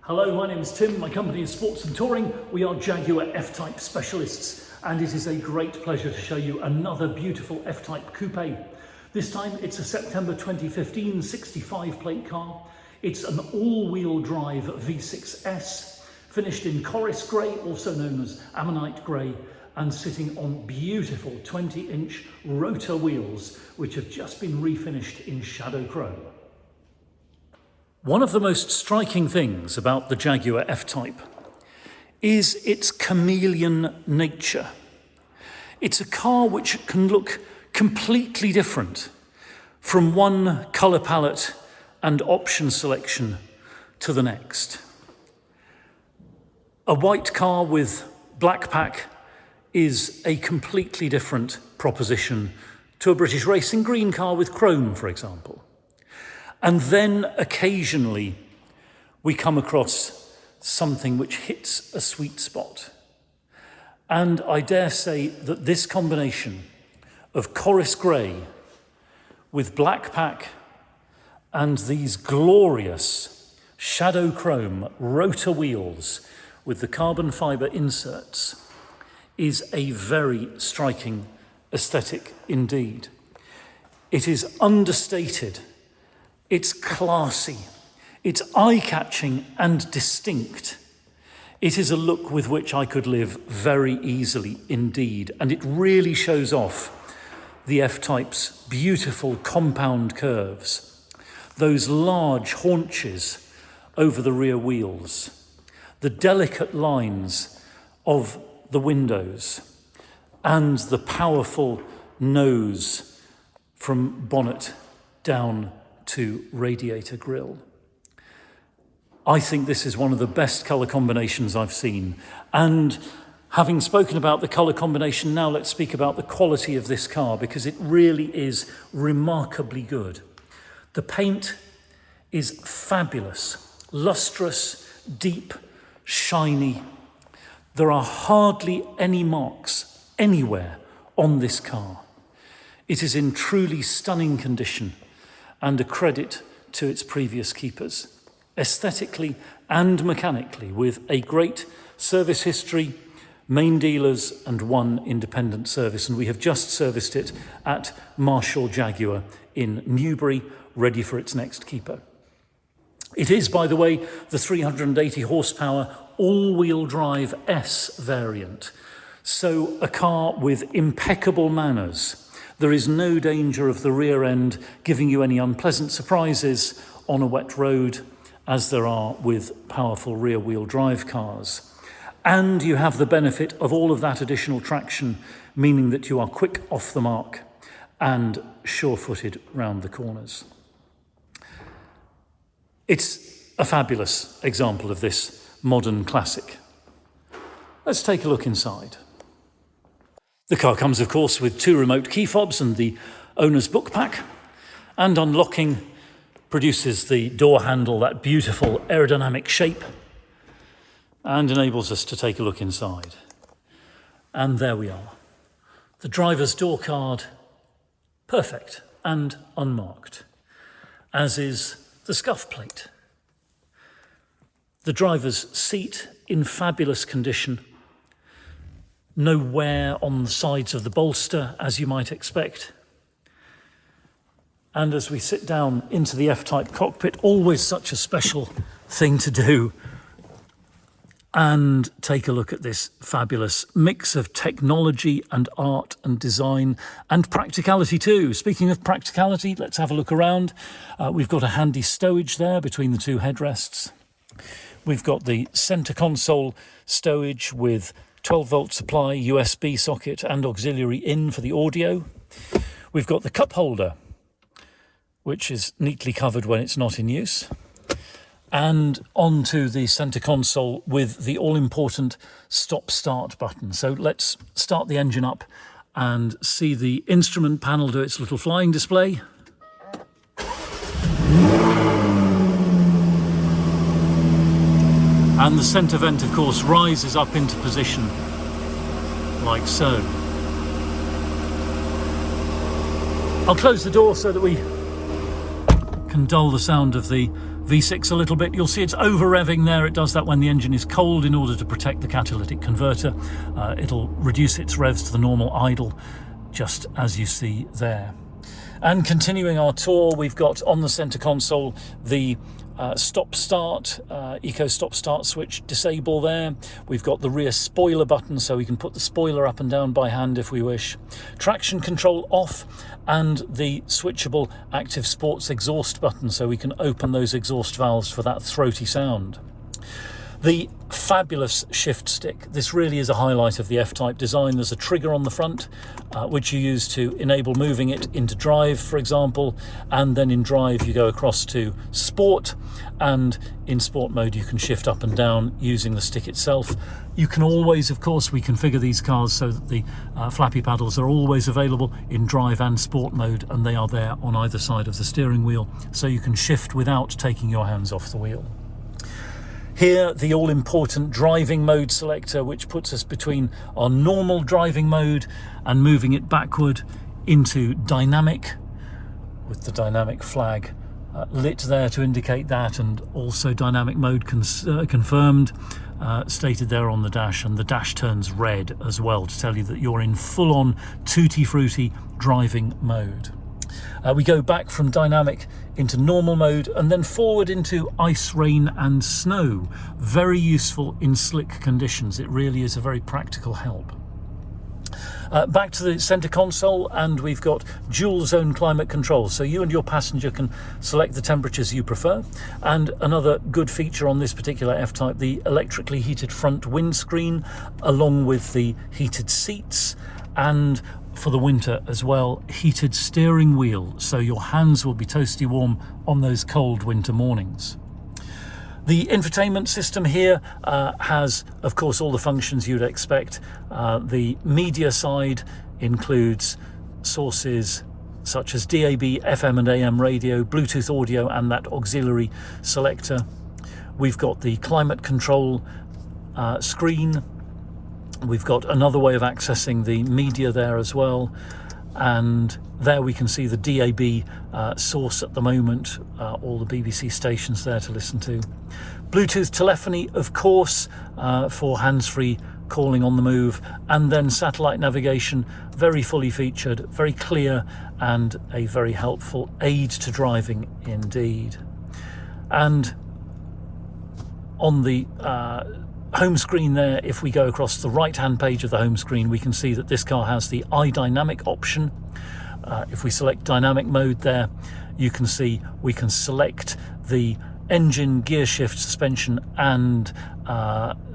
Hello, my name is Tim. My company is Sports and Touring. We are Jaguar F-Type specialists, and it is a great pleasure to show you another beautiful F-Type coupe. This time it's a September 2015 65 plate car. It's an all-wheel drive V6S, finished in Corris grey, also known as ammonite grey, and sitting on beautiful 20-inch rotor wheels, which have just been refinished in shadow chrome. One of the most striking things about the Jaguar F-Type is its chameleon nature. It's a car which can look completely different from one colour palette and option selection to the next. A white car with black pack is a completely different proposition to a British racing green car with chrome, for example. And then occasionally we come across something which hits a sweet spot. And I dare say that this combination of Corris grey with black pack and these glorious shadow chrome rotor wheels with the carbon fibre inserts is a very striking aesthetic indeed. It is understated. It's classy, it's eye-catching and distinct. It is a look with which I could live very easily indeed, and it really shows off the F-Type's beautiful compound curves, those large haunches over the rear wheels, the delicate lines of the windows, and the powerful nose from bonnet down to radiator grille. I think this is one of the best colour combinations I've seen. And having spoken about the colour combination, now let's speak about the quality of this car, because it really is remarkably good. The paint is fabulous, lustrous, deep, shiny. There are hardly any marks anywhere on this car. It is in truly stunning condition, and a credit to its previous keepers, aesthetically and mechanically, with a great service history, main dealers and one independent service. And we have just serviced it at Marshall Jaguar in Newbury, ready for its next keeper. It is, by the way, the 380 horsepower all-wheel drive S variant, so a car with impeccable manners. There is no danger of the rear end giving you any unpleasant surprises on a wet road, as there are with powerful rear-wheel drive cars. And you have the benefit of all of that additional traction, meaning that you are quick off the mark and sure-footed round the corners. It's a fabulous example of this modern classic. Let's take a look inside. The car comes, of course, with 2 remote key fobs and the owner's book pack, and unlocking produces the door handle, that beautiful aerodynamic shape, and enables us to take a look inside. And there we are. The driver's door card, perfect and unmarked, as is the scuff plate. The driver's seat in fabulous condition. No wear on the sides of the bolster, as you might expect. And as we sit down into the F-Type cockpit, always such a special thing to do, and take a look at this fabulous mix of technology and art and design and practicality too. Speaking of practicality, let's have a look around. We've got a handy stowage there between the 2 headrests. We've got the centre console stowage with 12-volt supply, USB socket and auxiliary in for the audio. We've got the cup holder, which is neatly covered when it's not in use. And onto the centre console with the all-important stop-start button. So let's start the engine up and see the instrument panel do its little flying display. And the centre vent, of course, rises up into position, like so. I'll close the door so that we can dull the sound of the V6 a little bit. You'll see it's over revving there. It does that when the engine is cold in order to protect the catalytic converter. It'll reduce its revs to the normal idle, just as you see there. And continuing our tour, we've got on the center console the stop-start, eco stop-start switch disable there. We've got the rear spoiler button, so we can put the spoiler up and down by hand if we wish. Traction control off, and the switchable active sports exhaust button, so we can open those exhaust valves for that throaty sound. The fabulous shift stick. This really is a highlight of the F-Type design. There's a trigger on the front, which you use to enable moving it into drive, for example, and then in drive you go across to sport, and in sport mode you can shift up and down using the stick itself. You can always, of course, we configure these cars so that the flappy paddles are always available in drive and sport mode, and they are there on either side of the steering wheel, so you can shift without taking your hands off the wheel. Here, the all-important driving mode selector, which puts us between our normal driving mode and moving it backward into dynamic, with the dynamic flag lit there to indicate that, and also dynamic mode confirmed, stated there on the dash, and the dash turns red as well to tell you that you're in full-on tutti-frutti driving mode. We go back from dynamic into normal mode and then forward into ice, rain and snow. Very useful in slick conditions. It really is a very practical help. Back to the center console, and we've got dual zone climate control, so you and your passenger can select the temperatures you prefer. And another good feature on this particular F-Type, the electrically heated front windscreen along with the heated seats, and for the winter as well, heated steering wheel, so your hands will be toasty warm on those cold winter mornings. The infotainment system here has, of course, all the functions you'd expect. The media side includes sources such as DAB, FM and AM radio, Bluetooth audio and that auxiliary selector. We've got the climate control screen. We've got another way of accessing the media there as well, and there we can see the DAB source at the moment, all the BBC stations there to listen to. Bluetooth telephony, of course, for hands-free calling on the move, and then satellite navigation, very fully featured, very clear, and a very helpful aid to driving indeed. And on the home screen there, if we go across the right hand page of the home screen, we can see that this car has the iDynamic option. If we select dynamic mode there, you can see we can select the engine, gear shift, suspension and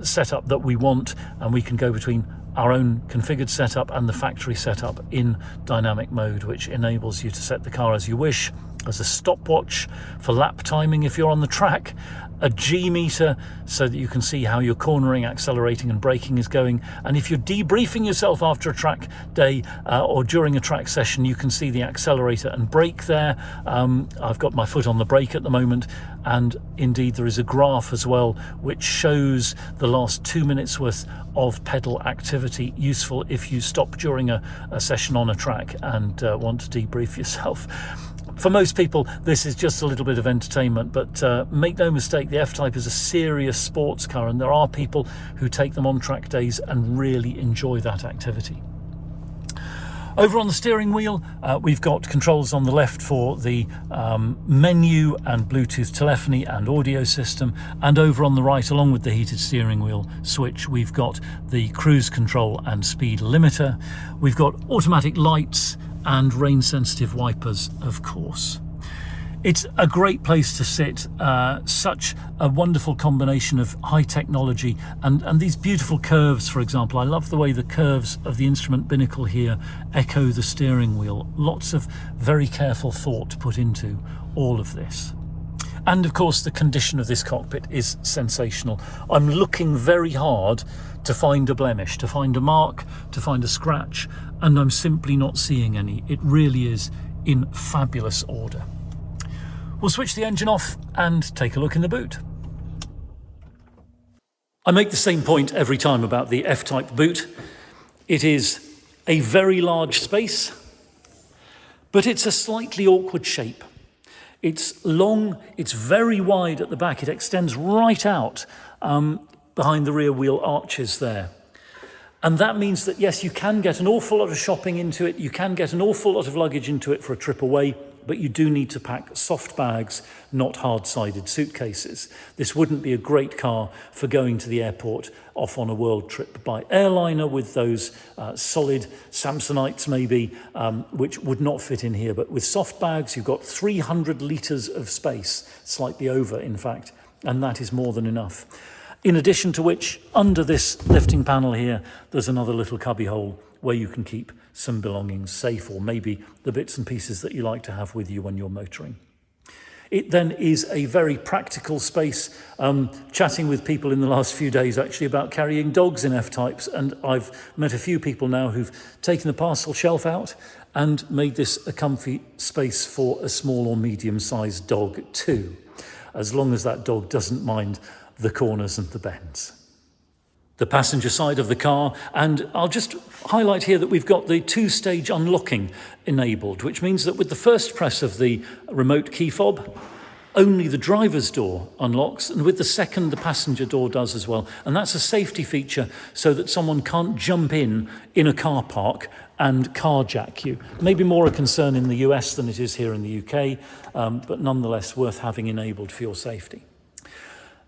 setup that we want, and we can go between our own configured setup and the factory setup in dynamic mode, which enables you to set the car as you wish. As a stopwatch for lap timing if you're on the track, a G meter so that you can see how your cornering, accelerating and braking is going, and if you're debriefing yourself after a track day or during a track session, you can see the accelerator and brake there. I've got my foot on the brake at the moment, and indeed there is a graph as well which shows the last 2 minutes worth of pedal activity, useful if you stop during a session on a track and want to debrief yourself. For most people, this is just a little bit of entertainment, but make no mistake, the F-Type is a serious sports car, and there are people who take them on track days and really enjoy that activity. Over on the steering wheel, we've got controls on the left for the menu and Bluetooth telephony and audio system, and over on the right, along with the heated steering wheel switch, we've got the cruise control and speed limiter. We've got automatic lights and rain sensitive wipers, of course. It's a great place to sit, such a wonderful combination of high technology and these beautiful curves. For example, I love the way the curves of the instrument binnacle here echo the steering wheel. Lots of very careful thought put into all of this. And of course the condition of this cockpit is sensational. I'm looking very hard to find a blemish, to find a mark, to find a scratch, and I'm simply not seeing any. It really is in fabulous order. We'll switch the engine off and take a look in the boot. I make the same point every time about the F-Type boot. It is a very large space, but it's a slightly awkward shape. It's long, it's very wide at the back. It extends right out behind the rear wheel arches there. And that means that, yes, you can get an awful lot of shopping into it. You can get an awful lot of luggage into it for a trip away, but you do need to pack soft bags, not hard-sided suitcases. This wouldn't be a great car for going to the airport off on a world trip by airliner with those solid Samsonites maybe, which would not fit in here. But with soft bags, you've got 300 litres of space, slightly over, in fact, and that is more than enough. In addition to which, under this lifting panel here, there's another little cubby hole where you can keep some belongings safe, or maybe the bits and pieces that you like to have with you when you're motoring. It then is a very practical space. Chatting with people in the last few days actually about carrying dogs in F-types, and I've met a few people now who've taken the parcel shelf out and made this a comfy space for a small or medium-sized dog too, as long as that dog doesn't mind the corners and the bends. The passenger side of the car, and I'll just highlight here that we've got the two-stage unlocking enabled, which means that with the first press of the remote key fob, only the driver's door unlocks, and with the second, the passenger door does as well. And that's a safety feature so that someone can't jump in a car park and carjack you. Maybe more a concern in the US than it is here in the UK, but nonetheless worth having enabled for your safety.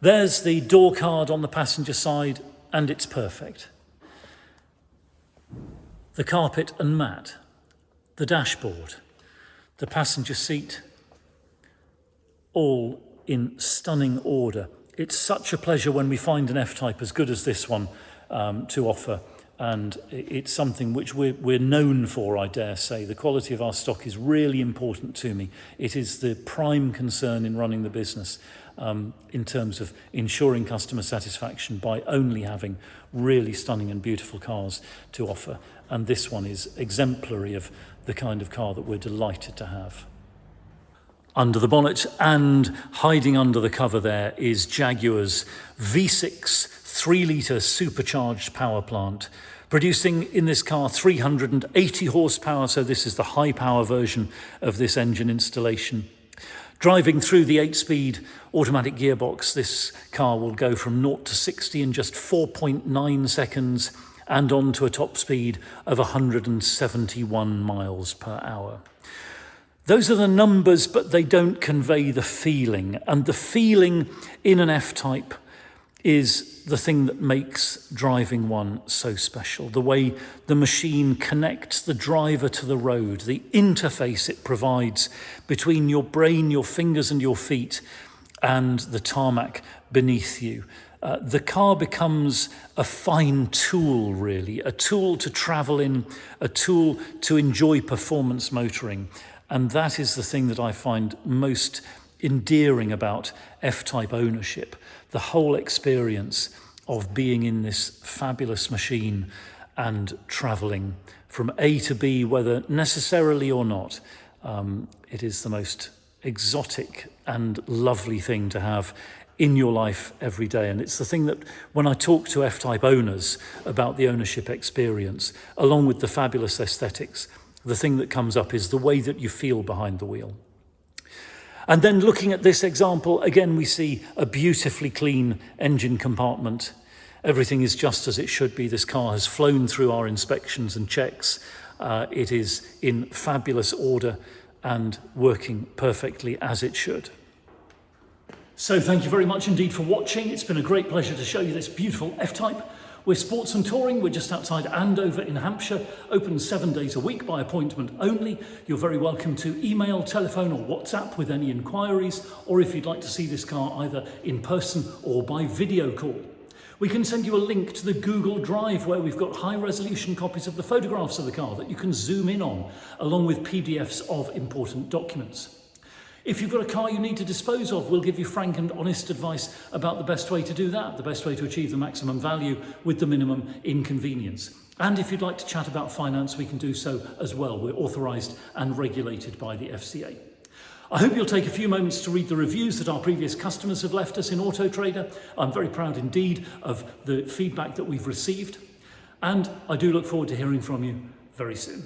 There's the door card on the passenger side, and it's perfect. The carpet and mat, the dashboard, the passenger seat, all in stunning order. It's such a pleasure when we find an F-Type as good as this one to offer, and it's something which we're known for, I dare say. The quality of our stock is really important to me. It is the prime concern in running the business. In terms of ensuring customer satisfaction by only having really stunning and beautiful cars to offer. And this one is exemplary of the kind of car that we're delighted to have. Under the bonnet and hiding under the cover there is Jaguar's V6 3-litre supercharged power plant, producing in this car 380 horsepower, so this is the high power version of this engine installation. Driving through the 8-speed automatic gearbox, this car will go from 0 to 60 in just 4.9 seconds and on to a top speed of 171 miles per hour. Those are the numbers, but they don't convey the feeling. And the feeling in an F-Type is the thing that makes driving one so special. The way the machine connects the driver to the road, the interface it provides between your brain, your fingers and your feet and the tarmac beneath you. The car becomes a fine tool, really, a tool to travel in, a tool to enjoy performance motoring. And that is the thing that I find most endearing about F-Type ownership, the whole experience of being in this fabulous machine and travelling from A to B, whether necessarily or not. It is the most exotic and lovely thing to have in your life every day. And it's the thing that when I talk to F-Type owners about the ownership experience, along with the fabulous aesthetics, the thing that comes up is the way that you feel behind the wheel. And then looking at this example, again, we see a beautifully clean engine compartment. Everything is just as it should be. This car has flown through our inspections and checks. It is in fabulous order and working perfectly as it should. So thank you very much indeed for watching. It's been a great pleasure to show you this beautiful F-Type. We're Sports and Touring. We're just outside Andover in Hampshire, open 7 days a week by appointment only. You're very welcome to email, telephone or WhatsApp with any inquiries, or if you'd like to see this car either in person or by video call. We can send you a link to the Google Drive where we've got high resolution copies of the photographs of the car that you can zoom in on, along with PDFs of important documents. If you've got a car you need to dispose of, we'll give you frank and honest advice about the best way to do that, the best way to achieve the maximum value with the minimum inconvenience. And if you'd like to chat about finance, we can do so as well. We're authorised and regulated by the FCA. I hope you'll take a few moments to read the reviews that our previous customers have left us in Auto Trader. I'm very proud indeed of the feedback that we've received, and I do look forward to hearing from you very soon.